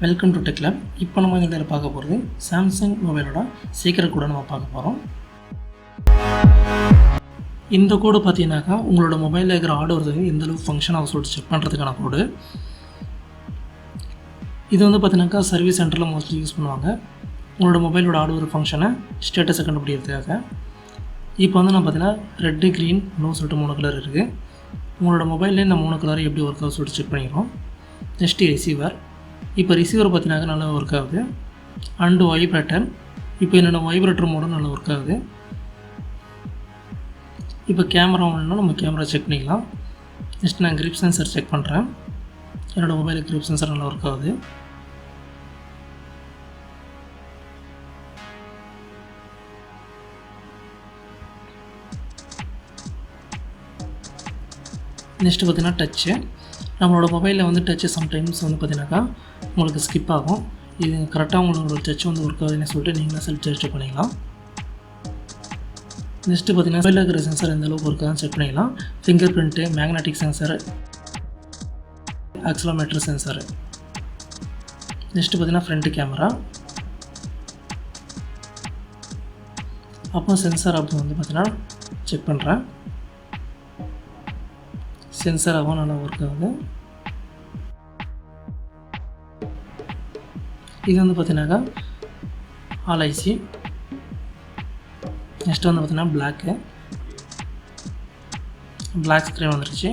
Welcome to tech lab. இப்போ நம்ம இந்த இதில் பார்க்க போகிறது சாம்சங் மொபைலோட சீக்கிரம் கூட நம்ம பார்க்க போகிறோம். இந்த கோடு பார்த்தீங்கன்னாக்கா உங்களோட மொபைலில் இருக்கிற ஹார்ட்வேர் எந்த அளவுக்கு ஃபங்க்ஷன் ஆகும் சொல்லிட்டு செக் பண்ணுறதுக்கான கோடு. இது வந்து பார்த்தீங்கன்னாக்கா சர்வீஸ் சென்டரில் மோஸ்ட்லி யூஸ் பண்ணுவாங்க உங்களோட மொபைலோட ஹார்ட்வேர் ஃபங்க்ஷனை ஸ்டேட்டஸை கண்டுபிடிக்கிறதுக்காக. இப்போ வந்து நான் பார்த்தீங்கன்னா ரெட்டு, க்ரீன், ப்ளூ சொல்லிட்டு 3 கலர் இருக்குது. உங்களோட மொபைலில் இந்த 3 கலர் எப்படி ஒர்க் ஆகும் சொல்லிட்டு செக் பண்ணிக்கிறோம். Next receiver. இப்போ ரிசீவர் பார்த்தீங்கன்னா நல்லா ஒர்க் ஆகுது. And vibrator. இப்போ என்னோடய வைப்ரேட்டர் மோடும் நல்லா ஒர்க் ஆகுது. இப்போ கேமரா வேணும்னா நம்ம கேமரா செக் பண்ணிக்கலாம். நெக்ஸ்ட் நான் கிரிப் சென்சர் செக் பண்ணுறேன். என்னோடய மொபைலுக்கு கிரிப் சென்சர் நல்லா ஒர்க் ஆகுது. நெக்ஸ்ட்டு பார்த்திங்கன்னா டச்சு. நம்மளோட மொபைலில் வந்து டச்சு சம்டைம்ஸ் வந்து பார்த்திங்கனாக்கா உங்களுக்கு ஸ்கிப் ஆகும். இது கரெக்டாக உங்களோட டச் வந்து ஒர்க் ஆகுதுன்னு சொல்லிட்டு நீங்களே செல்ஃப் டெஸ்ட் பண்ணிக்கலாம். நெக்ஸ்ட்டு பார்த்திங்கன்னா மொபைலில் இருக்கிற சென்சார் எந்த அளவுக்கு ஒர்க் ஆகுதுன்னு செக் பண்ணிக்கலாம். Finger print, magnetic sensor, accelerometer sensor. Next பார்த்திங்கன்னா ஃப்ரண்ட் கேமரா. அப்போ சென்சார் அப்போ வந்து பார்த்திங்கன்னா செக் பண்ணுறேன். சென்சாராகவும் நல்லா ஒர்க் ஆகுது. இது வந்து பார்த்தீங்கன்னாக்கா ஆல் ஐசி. நெக்ஸ்ட் வந்து பார்த்தீங்கன்னா பிளாக் ஸ்க்ரீன் வந்துருச்சு.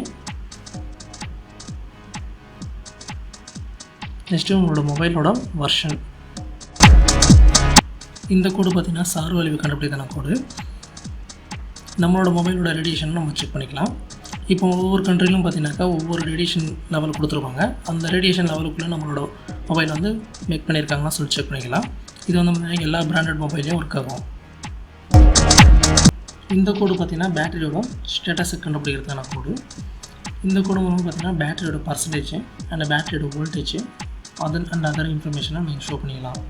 நெக்ஸ்ட்டு உங்களோட மொபைலோட வெர்ஷன். இந்த கோடு பார்த்திங்கன்னா சார் வேல்யூ கண்டுபிடிக்கான கோடு. நம்மளோட மொபைலோட ரேடியேஷன் நம்ம செக் பண்ணிக்கலாம். இப்போ ஒவ்வொரு கண்ட்ரிலும் பார்த்தீங்கன்னாக்கா ஒவ்வொரு ரேடியேஷன் லெவல் கொடுத்துருப்பாங்க. அந்த ரேடியேஷன் லெவலுக்குள்ளே நம்மளோட மொபைல் வந்து மேக் பண்ணியிருக்காங்கன்னா சொல்லி செக் பண்ணிக்கலாம். இது வந்து பார்த்தீங்கன்னா எல்லா பிராண்டட் மொபைல்லையும் ஒர்க் ஆகும். இந்த கோடு பார்த்திங்கன்னா பேட்டரியோட ஸ்டேட்டஸை கண்டுபிடிக்கிறதுக்கான கோடு. இந்த கோடு மூலம் பார்த்திங்கன்னா பேட்டரியோட பர்சன்டேஜ் அண்ட் பேட்டரியோட வோல்டேஜ் அதர் இன்ஃபர்மேஷனை நீங்கள் ஷோ பண்ணிக்கலாம்.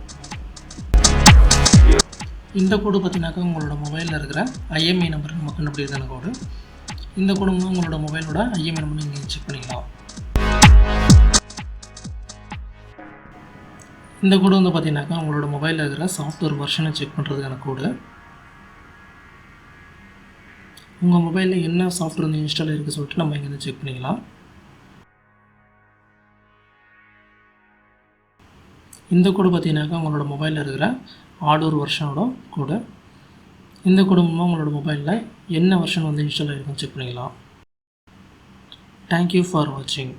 இந்த கோடு பார்த்திங்கனாக்கா உங்களோட மொபைலில் இருக்கிற ஐஎம்இ நம்பர் நம்ம கண்டுபிடிக்கிறதுக்கான கோடு. இந்த கோடு மூலம் உங்களோட மொபைலோட ஐஎம்இ நம்பர் நீங்கள் செக் பண்ணிக்கலாம். இந்த கோடு வந்து பார்த்தீங்கன்னாக்கா உங்களோட மொபைலில் இருக்கிற சாஃப்ட்வேர் வெர்ஷனை செக் பண்ணுறதுக்கான கோடு. உங்கள் மொபைலில் என்ன சாஃப்ட்வேர் வந்து இன்ஸ்டால் இருக்குது சொல்லிட்டு நம்ம இங்கே செக் பண்ணிக்கலாம். இந்த கோடு பார்த்தீங்கன்னாக்கா உங்களோட மொபைலில் இருக்கிற ஹார்ட்வேர் வெர்ஷனோட கோடு. இந்த கோடு மூலமாக உங்களோட மொபைலில் என்ன வெர்ஷன் வந்து இன்ஸ்டால் ஆகிருக்குன்னு செக் பண்ணிக்கலாம். தேங்க்யூ ஃபார் வாட்சிங்.